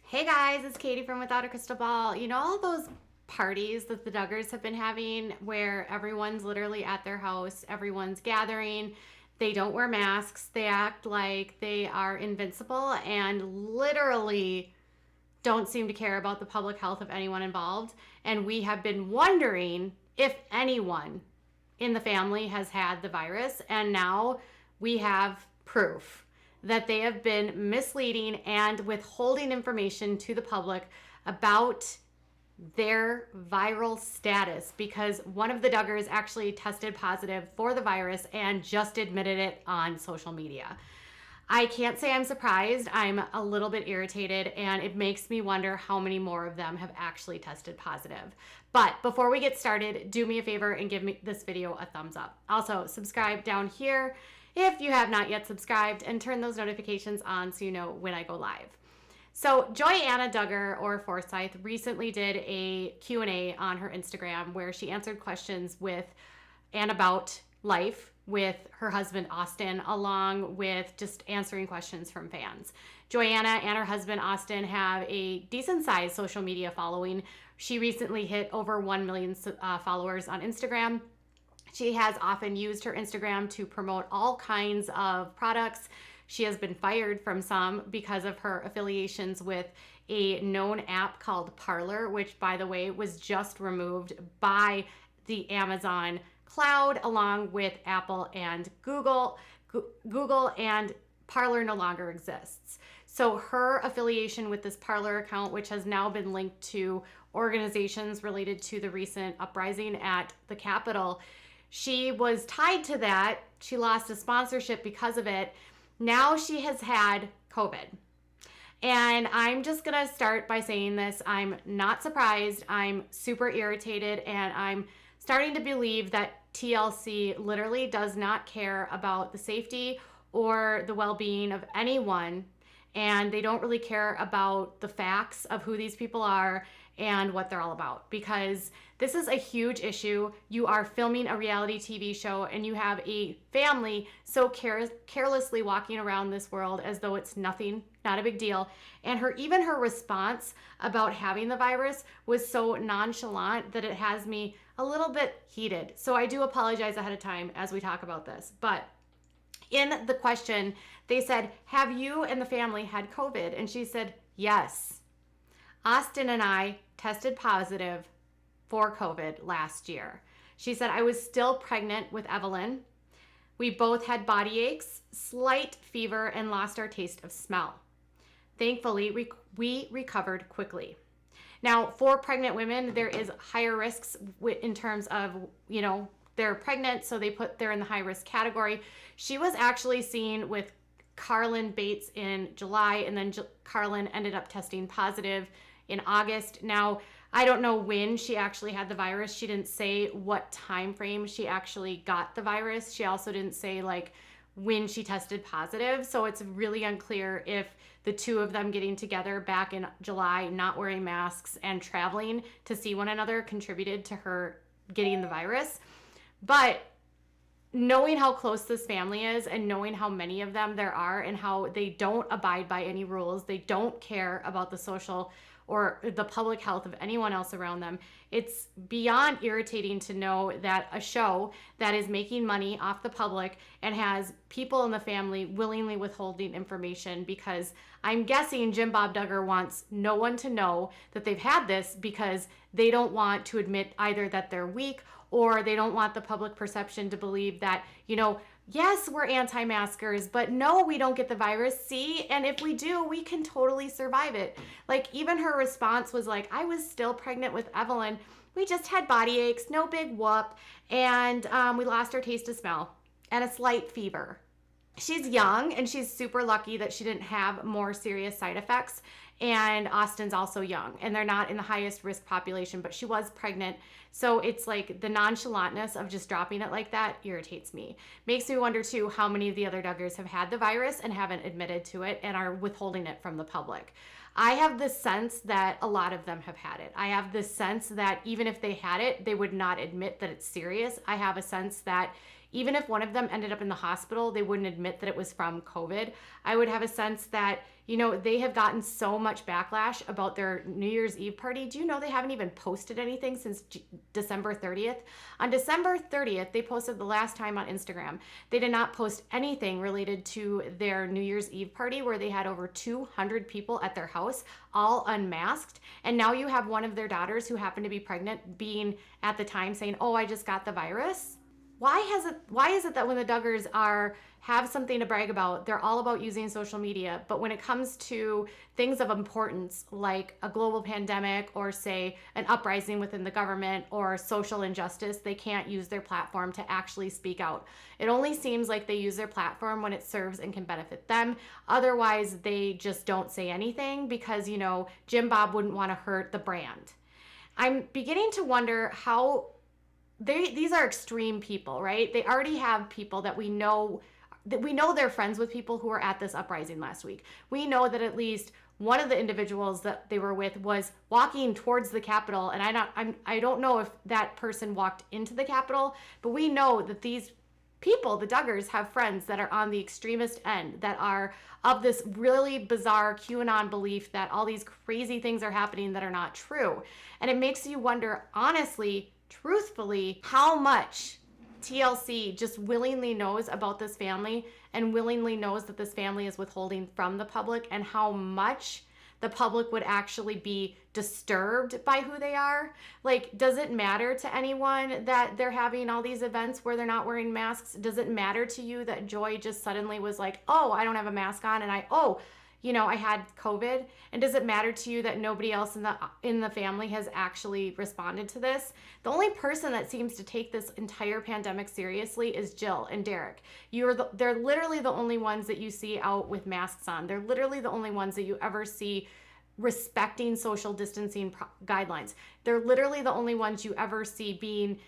Hey guys, it's Katie from Without a Crystal Ball. You know all those parties that the Duggars have been having where everyone's literally at their house, everyone's gathering, they don't wear masks, they act like they are invincible and literally don't seem to care about the public health of anyone involved. And we have been wondering if anyone in the family has had the virus, and now we have proof that they have been misleading and withholding information to the public about their viral status because one of the Duggars actually tested positive for the virus and just admitted it on social media. I can't say I'm surprised. I'm a little bit irritated, and it makes me wonder how many more of them have actually tested positive. But before we get started, do me a favor and give me this video a thumbs up. Also, subscribe down here if you have not yet subscribed, and turn those notifications on so you know when I go live. So Joyanna Duggar, or Forsyth, recently did a Q&A on her Instagram where she answered questions with and about life with her husband Austin, along with just answering questions from fans. Joyanna and her husband Austin have a decent sized social media following. She recently hit over 1 million followers on Instagram. She has often used her Instagram to promote all kinds of products. She has been fired from some because of her affiliations with a known app called Parler, which, by the way, was just removed by the Amazon cloud along with Apple and Google. Google and Parler no longer exists. So her affiliation with this Parler account, which has now been linked to organizations related to the recent uprising at the Capitol, she was tied to that. She lost a sponsorship because of it. Now she has had COVID. And I'm just going to start by saying this. I'm not surprised. I'm super irritated, and I'm starting to believe that TLC literally does not care about the safety or the well-being of anyone, and they don't really care about the facts of who these people are and what they're all about, because this is a huge issue. You are filming a reality TV show and you have a family so carelessly walking around this world as though it's nothing, not a big deal. And even her response about having the virus was so nonchalant that it has me a little bit heated. So I do apologize ahead of time as we talk about this. But in the question, they said, "Have you and the family had COVID?" And she said, "Yes. Austin and I tested positive for COVID last year." She said, "I was still pregnant with Evelyn. We both had body aches, slight fever, and lost our taste of smell. Thankfully, we recovered quickly." Now, for pregnant women, there is higher risks in terms of, they're pregnant, so they're in the high risk category. She was actually seen with Carlin Bates in July, and then Carlin ended up testing positive in August. Now, I don't know when she actually had the virus. She didn't say what time frame she actually got the virus. She also didn't say when she tested positive. So it's really unclear if the two of them getting together back in July, not wearing masks and traveling to see one another contributed to her getting the virus. But knowing how close this family is and knowing how many of them there are and how they don't abide by any rules, they don't care about the social or the public health of anyone else around them, it's beyond irritating to know that a show that is making money off the public and has people in the family willingly withholding information, because I'm guessing Jim Bob Duggar wants no one to know that they've had this because they don't want to admit either that they're weak, or they don't want the public perception to believe that, yes, we're anti-maskers, but no, we don't get the virus. See, and if we do, we can totally survive it. Even her response was "I was still pregnant with Evelyn. We just had body aches, no big whoop, and we lost our taste of smell and a slight fever." She's young, and she's super lucky that she didn't have more serious side effects. And Austin's also young, and they're not in the highest risk population, but she was pregnant. So it's the nonchalantness of just dropping it like that irritates me. Makes me wonder too how many of the other Duggars have had the virus and haven't admitted to it and are withholding it from the public. I have the sense that a lot of them have had it. I have the sense that even if they had it, they would not admit that it's serious. I have a sense that even if one of them ended up in the hospital, they wouldn't admit that it was from COVID. I would have a sense that, they have gotten so much backlash about their New Year's Eve party. Do you know they haven't even posted anything since December 30th? On December 30th, they posted the last time on Instagram. They did not post anything related to their New Year's Eve party where they had over 200 people at their house, all unmasked. And now you have one of their daughters who happened to be pregnant being at the time saying, "Oh, I just got the virus." Why is it that when the Duggars have something to brag about, they're all about using social media, but when it comes to things of importance like a global pandemic or say an uprising within the government or social injustice, they can't use their platform to actually speak out? It only seems like they use their platform when it serves and can benefit them. Otherwise, they just don't say anything because, Jim Bob wouldn't want to hurt the brand. I'm beginning to wonder how these are extreme people, right? They already have people that we know they're friends with people who were at this uprising last week. We know that at least one of the individuals that they were with was walking towards the Capitol, and I don't know if that person walked into the Capitol, but we know that these people, the Duggars, have friends that are on the extremist end, that are of this really bizarre QAnon belief that all these crazy things are happening that are not true. And it makes you wonder, honestly, truthfully, how much TLC just willingly knows about this family and willingly knows that this family is withholding from the public, and how much the public would actually be disturbed by who they are. Like, does it matter to anyone that they're having all these events where they're not wearing masks? Does it matter to you that Joy just suddenly was like, "Oh, I don't have a mask on," and I had COVID? And does it matter to you that nobody else in the family has actually responded to this? The only person that seems to take this entire pandemic seriously is Jill and Derek. They're literally the only ones that you see out with masks on. They're literally the only ones that you ever see respecting social distancing guidelines. They're literally the only ones you ever see being,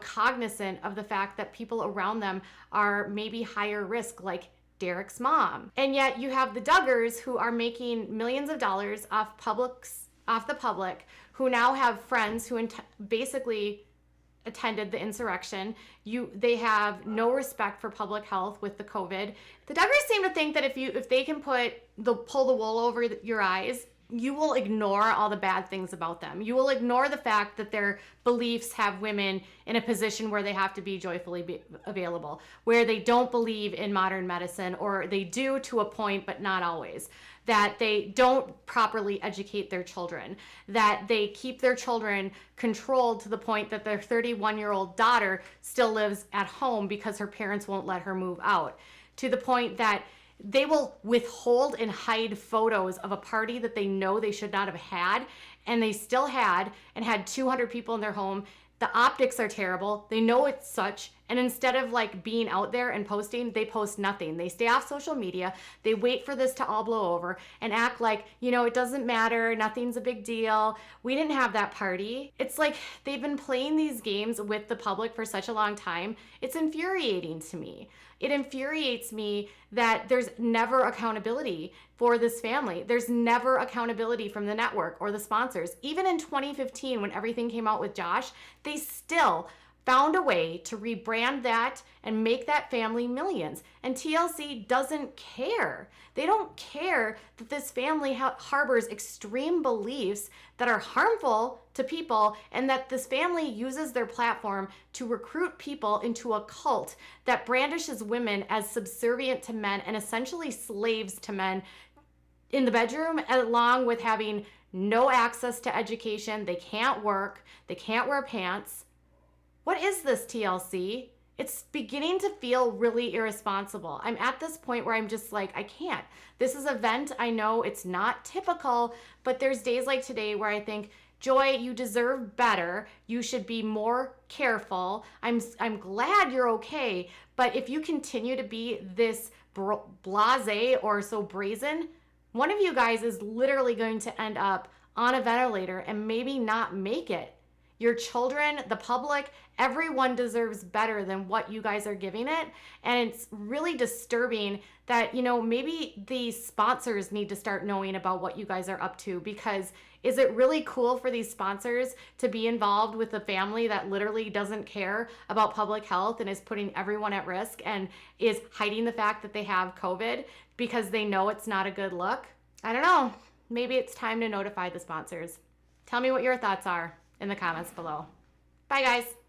cognizant of the fact that people around them are maybe higher risk, like Derek's mom. And yet you have the Duggars who are making millions of dollars off the public, who now have friends who basically attended the insurrection. They have no respect for public health with the COVID. The Duggars seem to think that if they can pull the wool over your eyes, you will ignore all the bad things about them. You will ignore the fact that their beliefs have women in a position where they have to be joyfully available, where they don't believe in modern medicine, or they do to a point, but not always, that they don't properly educate their children, that they keep their children controlled to the point that their 31-year-old daughter still lives at home because her parents won't let her move out, to the point that they will withhold and hide photos of a party that they know they should not have had, and they still had 200 people in their home. The optics are terrible. They know it's such. And instead of being out there and posting, they post nothing. They stay off social media. They wait for this to all blow over and act like, it doesn't matter. Nothing's a big deal. We didn't have that party. It's like they've been playing these games with the public for such a long time. It's infuriating to me. It infuriates me that there's never accountability for this family. There's never accountability from the network or the sponsors. Even in 2015, when everything came out with Josh, they still found a way to rebrand that and make that family millions. And TLC doesn't care. They don't care that this family harbors extreme beliefs that are harmful to people, and that this family uses their platform to recruit people into a cult that brandishes women as subservient to men and essentially slaves to men in the bedroom, along with having no access to education. They can't work. They can't wear pants. What is this, TLC? It's beginning to feel really irresponsible. I'm at this point where I'm just like, I can't. This is a vent. I know it's not typical, but there's days like today where I think, Joy, you deserve better. You should be more careful. I'm glad you're okay, but if you continue to be this blasé or so brazen, one of you guys is literally going to end up on a ventilator and maybe not make it. Your children, the public, everyone deserves better than what you guys are giving it. And it's really disturbing that, maybe the sponsors need to start knowing about what you guys are up to, because is it really cool for these sponsors to be involved with a family that literally doesn't care about public health and is putting everyone at risk and is hiding the fact that they have COVID because they know it's not a good look? I don't know. Maybe it's time to notify the sponsors. Tell me what your thoughts are in the comments below. Bye, guys.